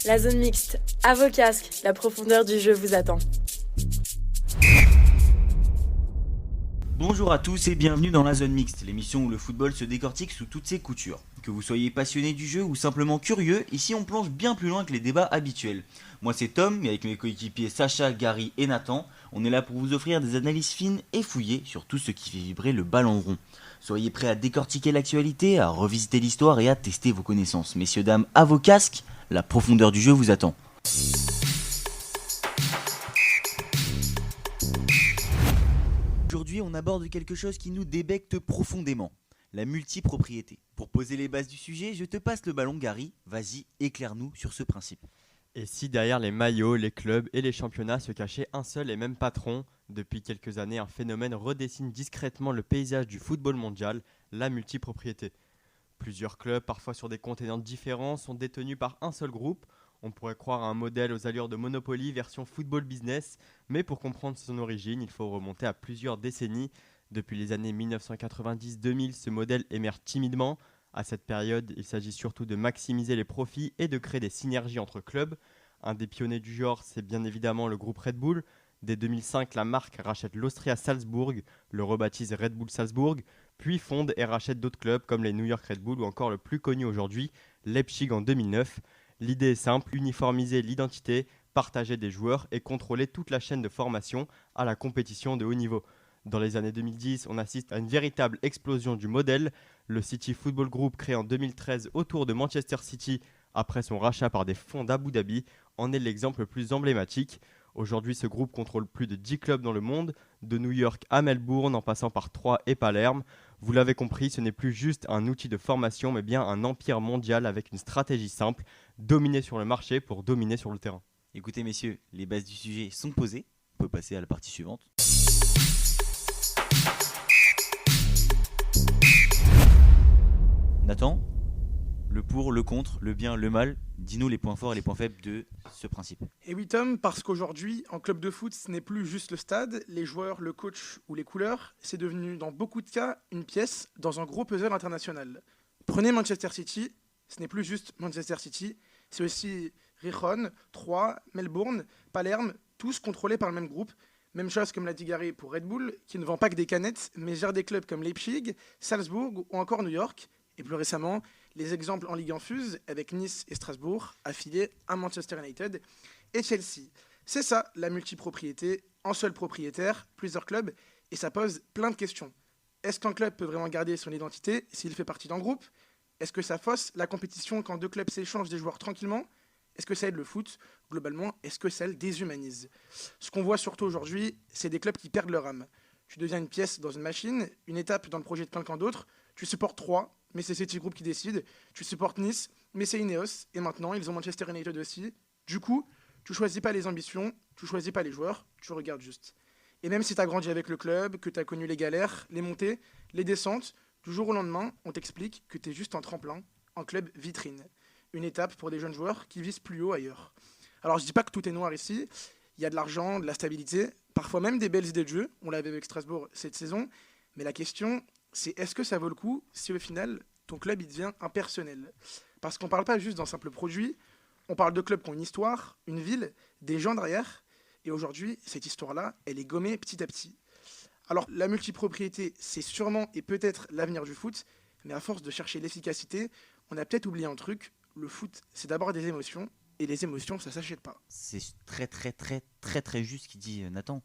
La zone mixte, à vos casques, la profondeur du jeu vous attend. Bonjour à tous et bienvenue dans la zone mixte, l'émission où le football se décortique sous toutes ses coutures. Que vous soyez passionné du jeu ou simplement curieux, ici on plonge bien plus loin que les débats habituels. Moi c'est Tom, et avec mes coéquipiers Sacha, Gary et Nathan, on est là pour vous offrir des analyses fines et fouillées sur tout ce qui fait vibrer le ballon rond. Soyez prêts à décortiquer l'actualité, à revisiter l'histoire et à tester vos connaissances. Messieurs, dames, à vos casques, la profondeur du jeu vous attend. Aujourd'hui, on aborde quelque chose qui nous débecte profondément, la multipropriété. Pour poser les bases du sujet, je te passe le ballon, Gary. Vas-y, éclaire-nous sur ce principe. Et si derrière les maillots, les clubs et les championnats se cachait un seul et même patron, depuis quelques années, un phénomène redessine discrètement le paysage du football mondial, la multipropriété. Plusieurs clubs, parfois sur des continents différents, sont détenus par un seul groupe. On pourrait croire à un modèle aux allures de Monopoly version football business, mais pour comprendre son origine, il faut remonter à plusieurs décennies. Depuis les années 1990-2000, ce modèle émerge timidement. À cette période, il s'agit surtout de maximiser les profits et de créer des synergies entre clubs. Un des pionniers du genre, c'est bien évidemment le groupe Red Bull. Dès 2005, la marque rachète l'Austria Salzbourg, le rebaptise Red Bull Salzbourg, puis fonde et rachète d'autres clubs comme les New York Red Bull ou encore le plus connu aujourd'hui, Leipzig en 2009. L'idée est simple, uniformiser l'identité, partager des joueurs et contrôler toute la chaîne de formation à la compétition de haut niveau. Dans les années 2010, on assiste à une véritable explosion du modèle. Le City Football Group, créé en 2013 autour de Manchester City après son rachat par des fonds d'Abu Dhabi, en est l'exemple le plus emblématique. Aujourd'hui, ce groupe contrôle plus de 10 clubs dans le monde, de New York à Melbourne en passant par Troyes et Palerme. Vous l'avez compris, ce n'est plus juste un outil de formation, mais bien un empire mondial avec une stratégie simple, dominer sur le marché pour dominer sur le terrain. Écoutez messieurs, les bases du sujet sont posées. On peut passer à la partie suivante. Nathan, le pour, le contre, le bien, le mal, dis-nous les points forts et les points faibles de ce principe. Et oui Tom, parce qu'aujourd'hui, en club de foot, ce n'est plus juste le stade, les joueurs, le coach ou les couleurs, c'est devenu dans beaucoup de cas une pièce dans un gros puzzle international. Prenez Manchester City, ce n'est plus juste Manchester City, c'est aussi Gijón, Troyes, Melbourne, Palerme, tous contrôlés par le même groupe. Même chose comme l'a dit Gary pour Red Bull, qui ne vend pas que des canettes, mais gère des clubs comme Leipzig, Salzbourg ou encore New York. Et plus récemment, les exemples en Ligue 1 fusent avec Nice et Strasbourg, affiliés à Manchester United et Chelsea. C'est ça, la multipropriété, un seul propriétaire, plusieurs clubs, et ça pose plein de questions. Est-ce qu'un club peut vraiment garder son identité s'il fait partie d'un groupe ? Est-ce que ça fausse la compétition quand deux clubs s'échangent des joueurs tranquillement ? Est-ce que ça aide le foot ? Globalement, est-ce que ça le déshumanise ? Ce qu'on voit surtout aujourd'hui, c'est des clubs qui perdent leur âme. Tu deviens une pièce dans une machine, une étape dans le projet de quelqu'un d'autre, tu supportes Troyes, mais c'est City Group qui décide. Tu supportes Nice, mais c'est Ineos. Et maintenant, ils ont Manchester United aussi. Du coup, tu choisis pas les ambitions, tu choisis pas les joueurs, tu regardes juste. Et même si tu as grandi avec le club, que tu as connu les galères, les montées, les descentes, du jour au lendemain, on t'explique que tu es juste un tremplin, un club vitrine. Une étape pour des jeunes joueurs qui visent plus haut ailleurs. Alors je dis pas que tout est noir ici. Il y a de l'argent, de la stabilité, parfois même des belles idées de jeu. On l'avait avec Strasbourg cette saison. Mais la question, c'est est-ce que ça vaut le coup si au final, ton club il devient impersonnel ? Parce qu'on ne parle pas juste d'un simple produit, on parle de clubs qui ont une histoire, une ville, des gens derrière. Et aujourd'hui, cette histoire-là, elle est gommée petit à petit. Alors la multipropriété, c'est sûrement et peut-être l'avenir du foot, mais à force de chercher l'efficacité, on a peut-être oublié un truc, le foot, c'est d'abord des émotions, et les émotions, ça s'achète pas. C'est très juste ce qu'il dit Nathan.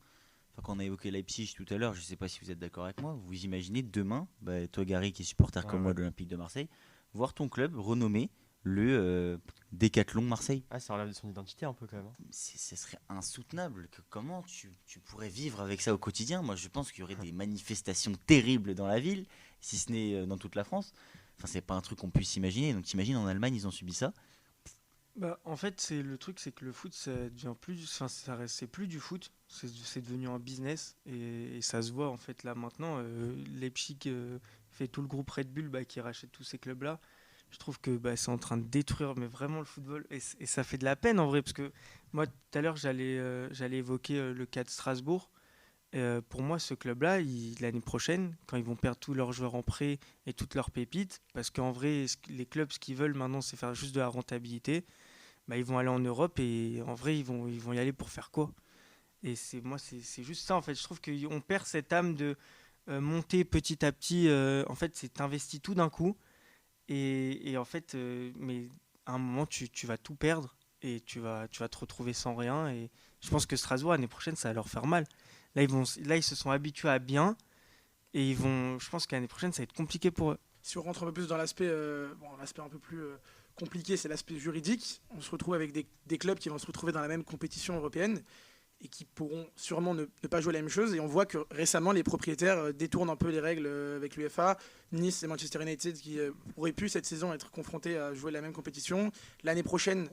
Enfin, quand on a évoqué Leipzig tout à l'heure, je ne sais pas si vous êtes d'accord avec moi, vous imaginez demain, toi Gary qui est supporter comme moi de l'Olympique de Marseille, voir ton club renommé le Décathlon Marseille. Ah, ça relève de son identité un peu quand même. Ce serait insoutenable. Comment tu pourrais vivre avec ça au quotidien ? Moi je pense qu'il y aurait des manifestations terribles dans la ville, si ce n'est dans toute la France. Enfin, c'est pas un truc qu'on puisse imaginer. Donc t'imagines, en Allemagne ils ont subi ça. En fait, le truc, c'est que le foot, ça devient plus, c'est plus du foot, c'est devenu un business et ça se voit en fait là maintenant. Leipzig fait tout le groupe Red Bull qui rachète tous ces clubs-là. Je trouve que c'est en train de détruire mais vraiment le football et ça fait de la peine en vrai parce que moi tout à l'heure j'allais évoquer le cas de Strasbourg. Pour moi, ce club-là, l'année prochaine, quand ils vont perdre tous leurs joueurs en prêt et toutes leurs pépites, parce qu'en vrai, les clubs, ce qu'ils veulent maintenant, c'est faire juste de la rentabilité. ils vont aller en Europe et en vrai, ils vont y aller pour faire quoi? Et c'est juste ça, en fait. Je trouve qu'on perd cette âme de monter petit à petit. En fait, c'est t'investis tout d'un coup. Et en fait, mais à un moment, tu vas tout perdre et tu vas te retrouver sans rien. Et je pense que Strasbourg, l'année prochaine, ça va leur faire mal. Là, ils se sont habitués à bien. Et je pense que l'année prochaine, ça va être compliqué pour eux. Si on rentre un peu plus dans l'aspect l'aspect un peu plus compliqué, c'est l'aspect juridique. On se retrouve avec des clubs qui vont se retrouver dans la même compétition européenne et qui pourront sûrement ne pas jouer la même chose. Et on voit que récemment, les propriétaires détournent un peu les règles avec l'UEFA. Nice et Manchester United qui auraient pu cette saison être confrontés à jouer la même compétition. L'année prochaine,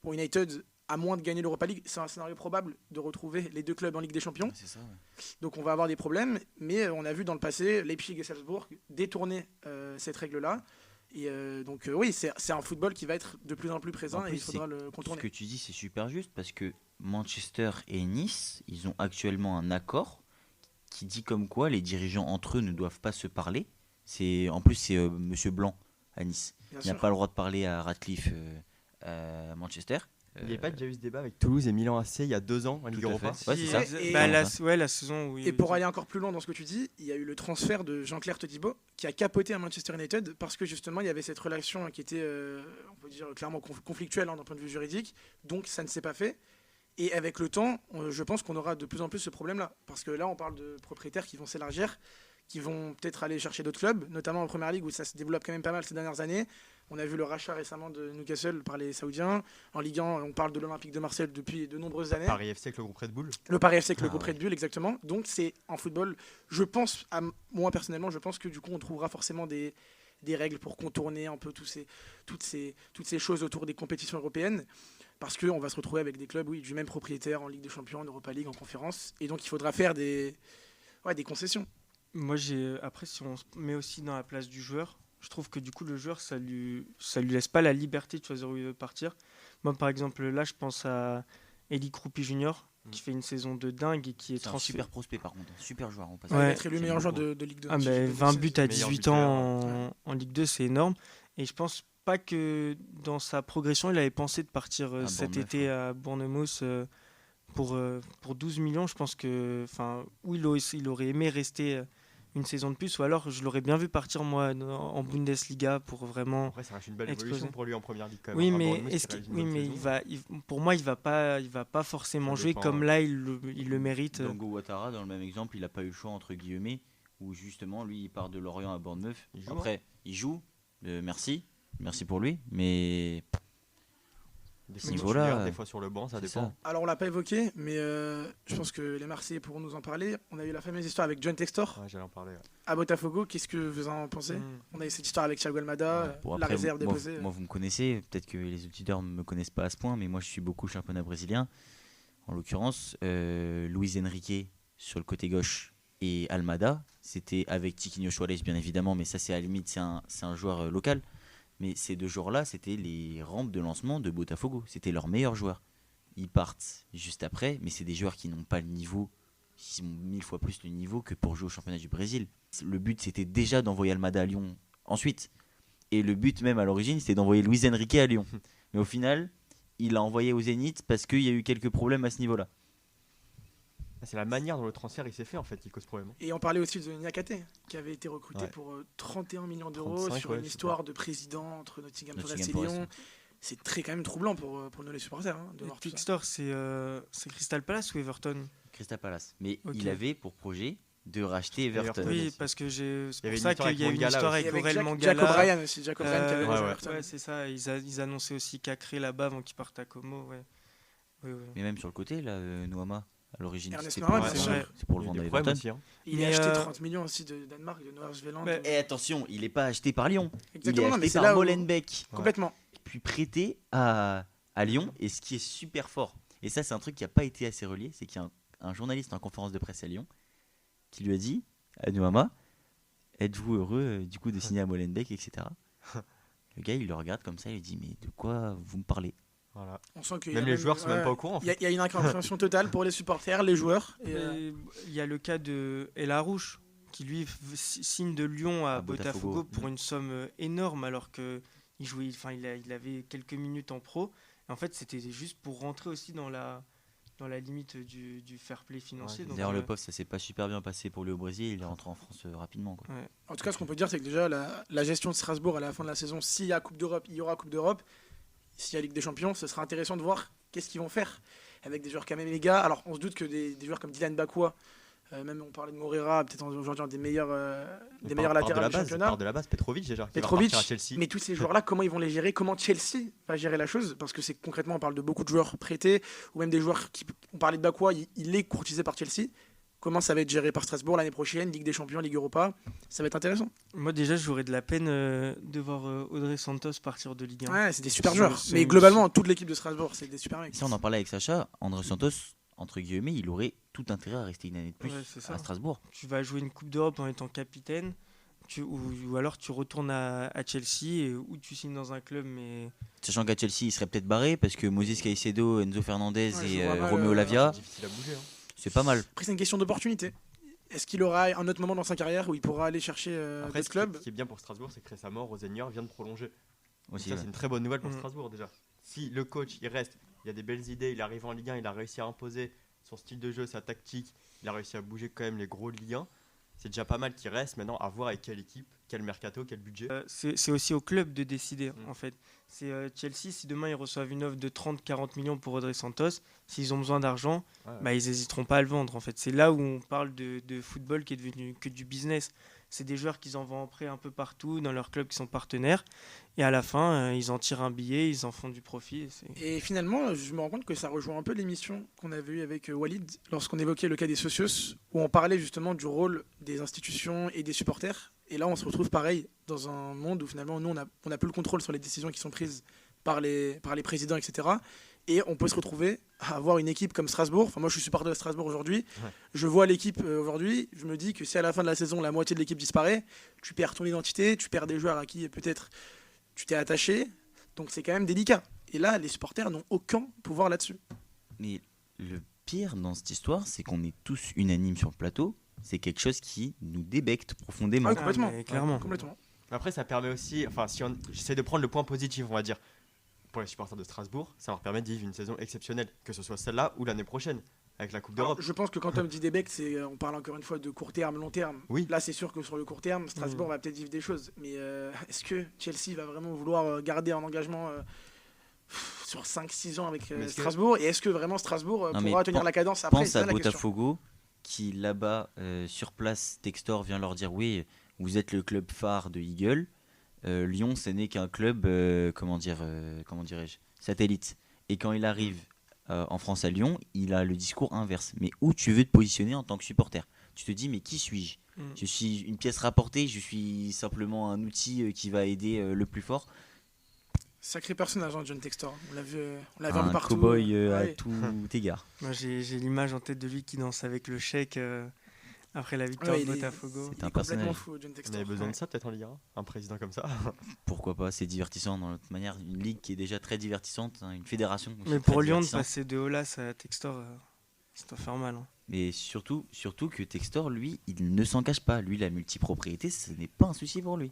pour United, à moins de gagner l'Europa League, c'est un scénario probable de retrouver les deux clubs en Ligue des Champions. C'est ça, ouais. Donc on va avoir des problèmes, mais on a vu dans le passé Leipzig et Salzbourg détourner cette règle-là. Et donc oui, c'est un football qui va être de plus en plus présent En et plus, il faudra le contourner. Ce que tu dis, c'est super juste parce que Manchester et Nice, ils ont actuellement un accord qui dit comme quoi les dirigeants entre eux ne doivent pas se parler. En plus, c'est Monsieur Blanc à Nice. Bien Il n'a sûr. pas le droit de parler à Radcliffe à Manchester. Il n'y a pas déjà eu ce débat avec Toulouse et Milan AC il y a 2 ans en Ligue Tout à Europa? fait. Ouais, c'est ça. Et- La saison où Et pour aller encore plus loin dans ce que tu dis, il y a eu le transfert de Jean-Claire Todibo qui a capoté à Manchester United parce que justement il y avait cette relation qui était, on peut dire clairement conflictuelle d'un point de vue juridique, donc ça ne s'est pas fait. Et avec le temps, je pense qu'on aura de plus en plus ce problème-là, parce que là on parle de propriétaires qui vont s'élargir, qui vont peut-être aller chercher d'autres clubs, notamment en Première Ligue où ça se développe quand même pas mal ces dernières années. On a vu le rachat récemment de Newcastle par les Saoudiens. En Ligue 1, on parle de l'Olympique de Marseille depuis de nombreuses années. Paris FC avec le groupe Red Bull. Le Paris FC avec le Ah groupe ouais. Red Bull, exactement. Donc c'est en football, je pense, moi personnellement, je pense que du coup on trouvera forcément des règles pour contourner un peu toutes ces choses autour des compétitions européennes. Parce qu'on va se retrouver avec des clubs du même propriétaire en Ligue des Champions, en Europa League, en conférence. Et donc il faudra faire des concessions. Moi, après, si on se met aussi dans la place du joueur, je trouve que du coup, le joueur, ça lui laisse pas la liberté de choisir où il veut partir. Moi, par exemple, là, je pense à Eli Kroupi Junior, qui fait une saison de dingue et qui est C'est un transféré. super prospect par contre, un super joueur. On passe Il Ouais. va être élu J'aime meilleur joueur beaucoup. de Ligue 2. Ah, si mais je dis 20 pas de buts bêtises. à meilleur 18 buteur, ans en Ligue 2, c'est énorme. Et je pense pas que dans sa progression, il avait pensé de partir cet Bournemouth, été à Bournemouth pour 12 millions. Je pense que, ou il aurait aimé rester une saison de plus, ou alors je l'aurais bien vu partir moi en Bundesliga pour vraiment. Après, ça reste une belle Être évolution osé. pour lui en première ligue quand même. Oui, À mais Bournemouth, il réalise une bonne saison. pour moi, il va pas forcément Ça jouer dépend, comme ouais. là il le mérite. Dango Ouattara, dans le même exemple, il n'a pas eu le choix entre guillemets, où justement lui il part de Lorient à Bournemouth. Il joue, Après, il joue, merci pour lui, mais Des ce fois niveau-là, titulaire, des fois sur le banc, ça c'est dépend. ça. Alors on l'a pas évoqué, mais je pense que les Marseillais pourront nous en parler. On a eu la fameuse histoire avec John Textor Ouais, j'allais en parler. Ouais. à Botafogo. Qu'est-ce que vous en pensez? Mm. On a eu cette histoire avec Thiago Almada, Bon, la après, réserve moi, déposée. moi, vous me connaissez, peut-être que les auditeurs ne me connaissent pas à ce point, mais moi je suis beaucoup le championnat brésilien. En l'occurrence, Luis Enrique sur le côté gauche et Almada, c'était avec Tiquinho Suarez bien évidemment, mais ça c'est à la limite, c'est un joueur local. Mais ces deux joueurs-là, c'était les rampes de lancement de Botafogo, c'était leurs meilleurs joueurs. Ils partent juste après, mais c'est des joueurs qui n'ont pas le niveau, qui ont 1000 fois plus le niveau que pour jouer au championnat du Brésil. Le but c'était déjà d'envoyer Almada à Lyon ensuite. Et le but même à l'origine, c'était d'envoyer Luis Enrique à Lyon. Mais au final, il l'a envoyé au Zénith parce qu'il y a eu quelques problèmes à ce niveau-là. C'est la manière dont le transfert il s'est fait en fait qui cause problème. Et on parlait aussi de Niakate, qui avait été recruté Ouais. pour 31 millions d'euros 35, sur ouais, une c'est histoire de président entre Nottingham Forest et Nottingham Lyon. Forest, C'est quand même troublant pour nous les supporters de voir tout ça. Textor, c'est Crystal Palace ou Everton? Crystal Palace. Mais Ok. il avait pour projet de racheter Everton. Everton. Oui, aussi. parce que c'est Il y pour avait ça une histoire qu'il y a eu avec une Mangala histoire aussi. Et avec avec Aurel Jack Mangala. O'Brien aussi, Jack O'Brien qui avait Euh, rejoint ouais. Everton. Ouais, c'est ça. Ils annonçaient aussi Cacré là-bas avant qu'il parte à Como. Ouais. Oui, oui. Mais même sur le côté, là, Noama, à l'origine, Ernest c'était Noama, pour, bien sûr. c'est pour Il le y a vendre à des problèmes Everton. aussi. Hein. Il Mais, a acheté 30 millions aussi de Danemark, de Noord-Zeeland. Mais- Et attention, il n'est pas acheté par Lyon. Il est Exactement, non, mais acheté c'est par là où... Molenbeek, Complètement. puis prêté à Lyon. Et ce qui est super fort, et ça c'est un truc qui n'a pas été assez relié, c'est qu'il y a un journaliste en conférence de presse à Lyon qui lui a dit à Noama, êtes-vous heureux du coup de signer à Molenbeek, etc. Le gars il le regarde comme ça, il lui dit mais de quoi vous me parlez? Voilà. On sent qu'il y Même a les joueurs sont même pas au courant. En Il y, fait. a une incompréhension totale pour les supporters, les joueurs. Et, Mais il y a le cas de El Harouche qui lui signe de Lyon à À Botafogo. Botafogo pour une somme énorme alors que il jouait, il avait quelques minutes en pro Et en fait, c'était juste pour rentrer aussi dans la limite du fair play financier. Ouais, Donc, D'ailleurs, le pauvre, ça s'est pas super bien passé pour lui au Brésil. Il est rentré en France rapidement, quoi. ouais. En tout cas, ce qu'on peut dire, c'est que déjà, la gestion de Strasbourg à la fin de la saison, s'il y a Coupe d'Europe, il y aura Coupe d'Europe. S'il y a Ligue des Champions, ce sera intéressant de voir qu'est-ce qu'ils vont faire avec des joueurs quand même méga. Alors, on se doute que des joueurs comme Dylan Bakwa, même on parlait de Moreira, peut-être aujourd'hui un des meilleurs latérales du championnat. Part de la base, Petrovic déjà, qui va Petrovic, repartir à Chelsea. mais tous ces joueurs-là, comment ils vont les gérer? Comment Chelsea va gérer la chose? Parce que c'est concrètement, on parle de beaucoup de joueurs prêtés, ou même des joueurs qui, on parlait de Bakwa, il est courtisé par Chelsea. Comment ça va être géré par Strasbourg l'année prochaine, Ligue des Champions, Ligue Europa? Ça va être intéressant. Moi, déjà, j'aurais de la peine de voir Audrey Santos partir de Ligue 1. Ouais, c'est des super joueurs. c'est Mais une- globalement, toute l'équipe de Strasbourg, c'est des super mecs. Si on en parlait avec Sacha, André Santos, entre guillemets, il aurait tout intérêt à rester une année de plus Ouais, c'est ça. à Strasbourg. Tu vas jouer une Coupe d'Europe en étant capitaine, ou alors tu retournes à Chelsea, ou tu signes dans un club, mais Sachant qu'à Chelsea, il serait peut-être barré parce que Moses Caicedo, Enzo Fernandez Ouais, et je vois mal, Romeo Lavia, C'est difficile à bouger. c'est pas mal. Après, c'est une question d'opportunité. Est-ce qu'il aura un autre moment dans sa carrière où il pourra aller chercher Après, d'autres clubs? ce qui est bien pour Strasbourg, c'est que récemment, Rosenior vient de prolonger. Aussi, Ça, ouais. c'est une très bonne nouvelle pour Mhm. Strasbourg déjà. Si le coach il reste, il a des belles idées, il arrive en Ligue 1, il a réussi à imposer son style de jeu, sa tactique, il a réussi à bouger quand même les gros de Ligue 1. C'est déjà pas mal qu'il reste. Maintenant, à voir avec quelle équipe, quel mercato, quel budget. c'est aussi au club de décider, Mm. en fait. C'est Chelsea, si demain ils reçoivent une offre de 30-40 millions pour Audrey Santos, s'ils ont besoin d'argent, Ouais. bah, ils n'hésiteront pas à le vendre, en fait. C'est là où on parle de football qui est devenu que du business. C'est des joueurs qu'ils envoient en prêt un peu partout dans leurs clubs qui sont partenaires. Et à la fin, ils en tirent un billet, ils en font du profit. Et finalement, je me rends compte que ça rejoint un peu l'émission qu'on avait eue avec Walid lorsqu'on évoquait le cas des socios, où on parlait justement du rôle des institutions et des supporters. Et là, on se retrouve pareil dans un monde où finalement, nous, on a plus le contrôle sur les décisions qui sont prises par les présidents, etc. Et on peut se retrouver à avoir une équipe comme Strasbourg. Enfin, moi, je suis supporter de Strasbourg aujourd'hui. Ouais. Je vois l'équipe aujourd'hui. Je me dis que si à la fin de la saison, la moitié de l'équipe disparaît, tu perds ton identité, tu perds des joueurs à qui peut-être tu t'es attaché. Donc, c'est quand même délicat. Et là, les supporters n'ont aucun pouvoir là-dessus. Mais le pire dans cette histoire, c'est qu'on est tous unanimes sur le plateau. C'est quelque chose qui nous débecte profondément. Ouais, complètement. mais clairement. Complètement. Après, ça permet aussi, enfin, si on j'essaie de prendre le point positif, on va dire, pour les supporters de Strasbourg, ça leur permet de vivre une saison exceptionnelle, que ce soit celle-là ou l'année prochaine, avec la Coupe Alors, d'Europe. je pense que quand on dit Debec, on parle encore une fois de court terme, long terme. Oui. Là, c'est sûr que sur le court terme, Strasbourg va peut-être vivre des choses. Mais est-ce que Chelsea va vraiment vouloir garder un engagement sur 5-6 ans avec Mais est-ce que- Strasbourg? Et est-ce que vraiment Strasbourg Non, mais pourra tenir la cadence après? Pense C'est ça à la question. Botafogo qui là-bas sur place, Textor vient leur dire oui, vous êtes le club phare de Eagle. Lyon, ce n'est qu'un club comment dirais-je, satellite. Et quand il arrive en France à Lyon, il a le discours inverse. Mais où tu veux te positionner en tant que supporter? Tu te dis mais qui suis-je? Je suis une pièce rapportée, je suis simplement un outil qui va aider le plus fort. Sacré personnage, hein, John Textor. On l'a vu un peu Un partout. cow-boy à Ouais. tout égard. Moi, j'ai l'image en tête de lui qui danse avec le chèque après la victoire Ouais, de il est- Botafogo. C'est Il un est complètement personnage. fou, John On Textor. avait besoin Ouais. de ça peut-être en Ligue 1, un président comme ça. Pourquoi pas, c'est divertissant dans notre manière. Une ligue qui est déjà très divertissante, hein, une fédération. aussi Mais très pour Lyon, de divertissante. passer de Olas à Textor, ça doit faire mal. Hein. Mais surtout que Textor, lui, il ne s'en cache pas. Lui, la multipropriété, ce n'est pas un souci pour lui.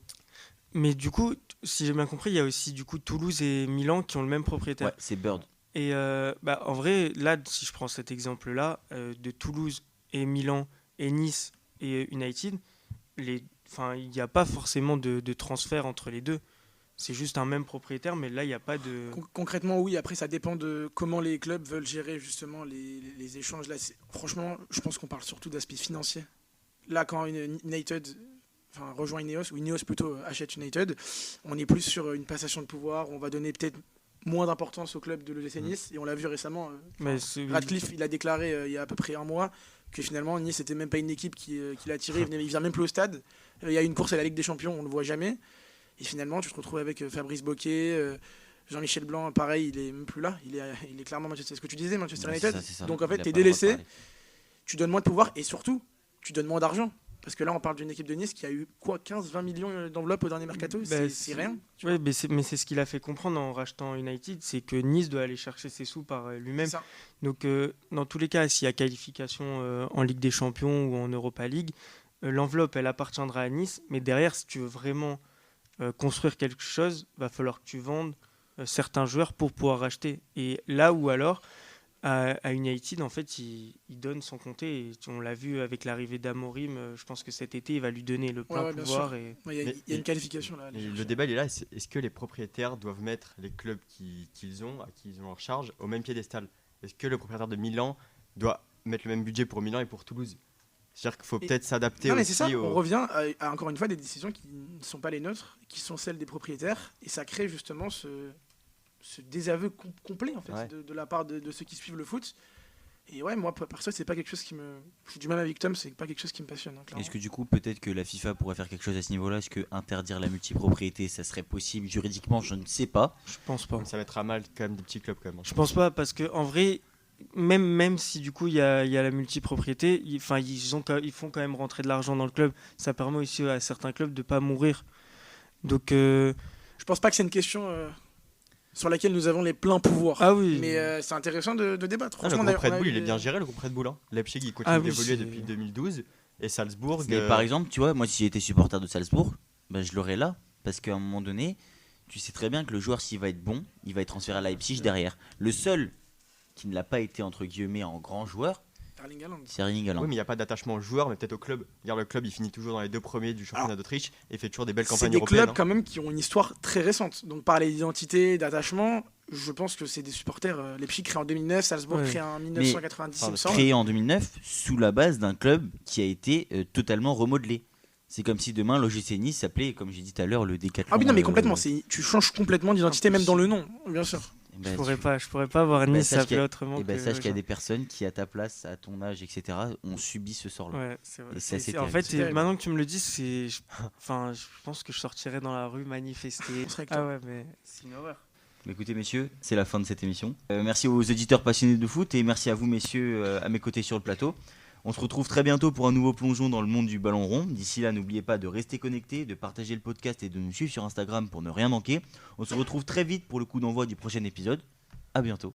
Mais du coup, si j'ai bien compris, il y a aussi du coup Toulouse et Milan qui ont le même propriétaire. Ouais, c'est Bird. Et en vrai, là, si je prends cet exemple-là, de Toulouse et Milan et Nice et United, il n'y a pas forcément de transfert entre les deux. C'est juste un même propriétaire, mais là, il n'y a pas de... Concrètement, oui. Après, ça dépend de comment les clubs veulent gérer justement les échanges. Là, franchement, je pense qu'on parle surtout d'aspect financier. Là, quand une United rejoint Ineos, ou Ineos plutôt achète United, on est plus sur une passation de pouvoir. On va donner peut-être moins d'importance au club de l'OGC Nice. Et on l'a vu récemment. Mais Radcliffe, il a déclaré il y a à peu près un mois que finalement Nice n'était même pas une équipe qui l'a attiré. Il vient même plus au stade. Il y a une course à la Ligue des Champions, on ne le voit jamais. Et finalement, tu te retrouves avec Fabrice Boquet, Jean-Michel Blanc, pareil, il est même plus là. Il est clairement Manchester. C'est ce que tu disais, Manchester Ouais, United. c'est ça. Donc en fait, Il a tu es pas le droit de délaissé, parler. tu donnes moins de pouvoir et surtout, tu donnes moins d'argent. Parce que là, on parle d'une équipe de Nice qui a eu 15-20 millions d'enveloppes au dernier mercato. Bah, C'est rien. Ouais, mais c'est ce qu'il a fait comprendre en rachetant United, c'est que Nice doit aller chercher ses sous par lui-même. C'est ça. Donc, dans tous les cas, s'il y a qualification en Ligue des Champions ou en Europa League, l'enveloppe, elle appartiendra à Nice. Mais derrière, si tu veux vraiment construire quelque chose, va falloir que tu vendes certains joueurs pour pouvoir racheter. Et là où alors, à United, en fait, il donne sans compter. Et on l'a vu avec l'arrivée d'Amorim. Je pense que cet été, il va lui donner le plein bien pouvoir. sûr. Et Il y a une qualification là. Et le débat il est là, est-ce que les propriétaires doivent mettre les clubs qu'ils ont, à qui ils ont en charge, au même piédestal? Est-ce que le propriétaire de Milan doit mettre le même budget pour Milan et pour Toulouse? C'est-à-dire qu'il faut peut-être s'adapter Non, mais aussi c'est ça, on revient à encore une fois des décisions qui ne sont pas les nôtres, qui sont celles des propriétaires, et ça crée justement ce désaveu complet en fait, Ouais. de la part de ceux qui suivent le foot. Et ouais, moi perso, c'est pas quelque chose qui me. Je suis du même avec Tom, c'est pas quelque chose qui me passionne. Clairement. Est-ce que du coup, peut-être que la FIFA pourrait faire quelque chose à ce niveau-là? Est-ce que interdire la multipropriété, ça serait possible juridiquement? Je ne sais pas. je pense pas. ça mettra mal quand même des petits clubs quand même. Je pense pas, parce que en vrai, même si du coup il y a la multipropriété, ils font quand même rentrer de l'argent dans le club. Ça permet aussi à certains clubs de pas mourir. Donc Je pense pas que c'est une question sur laquelle nous avons les pleins pouvoirs. ah oui. Mais c'est intéressant de débattre. Ah, le Franchement, groupe Red Bull, il est bien géré, le groupe Red Bull. Hein. Leipzig, il continue Ah oui, d'évoluer c'est- depuis 2012. Et Salzbourg. Mais par exemple, tu vois, moi, si j'étais supporter de Salzbourg, bah, je l'aurais là. Parce qu'à un moment donné, tu sais très bien que le joueur, s'il va être bon, il va être transféré à Leipzig derrière. Le seul qui ne l'a pas été, entre guillemets, en grand joueur, Erling Haaland. c'est Erling Haaland. Oui, mais il n'y a pas d'attachement au joueur, mais peut-être au club. Regarde, le club, il finit toujours dans les 2 premiers du championnat Alors, d'Autriche et fait toujours des belles C'est campagnes des européennes. clubs quand même qui ont une histoire très récente. Donc parler d'identité, d'attachement, je pense que c'est des supporters. Leipzig créé en 2009, Salzbourg Ouais. créé en 1990, il me semble. Créé en 2009 sous la base d'un club qui a été totalement remodelé. C'est comme si demain l'OGC Nice s'appelait, comme j'ai dit tout à l'heure, le Décathlon. Ah oui, non, mais complètement. Tu changes complètement d'identité, même dans le nom, bien sûr. Je pourrais pas voir Nice sache s'appeler qu'il y a- autrement Et ben que sache qu'il y a genre. des personnes qui, à ta place, à ton âge, etc., ont subi ce sort-là. Ouais, c'est vrai. Et c'est assez En terrible. fait, C'est terrible. maintenant que tu me le dis, enfin, je pense que je sortirais dans la rue manifester. On serait avec toi. Ah ouais, mais c'est une horreur. Mais écoutez, messieurs, c'est la fin de cette émission. Merci aux auditeurs passionnés de foot et merci à vous, messieurs, à mes côtés sur le plateau. On se retrouve très bientôt pour un nouveau plongeon dans le monde du ballon rond. D'ici là, n'oubliez pas de rester connectés, de partager le podcast et de nous suivre sur Instagram pour ne rien manquer. On se retrouve très vite pour le coup d'envoi du prochain épisode. À bientôt.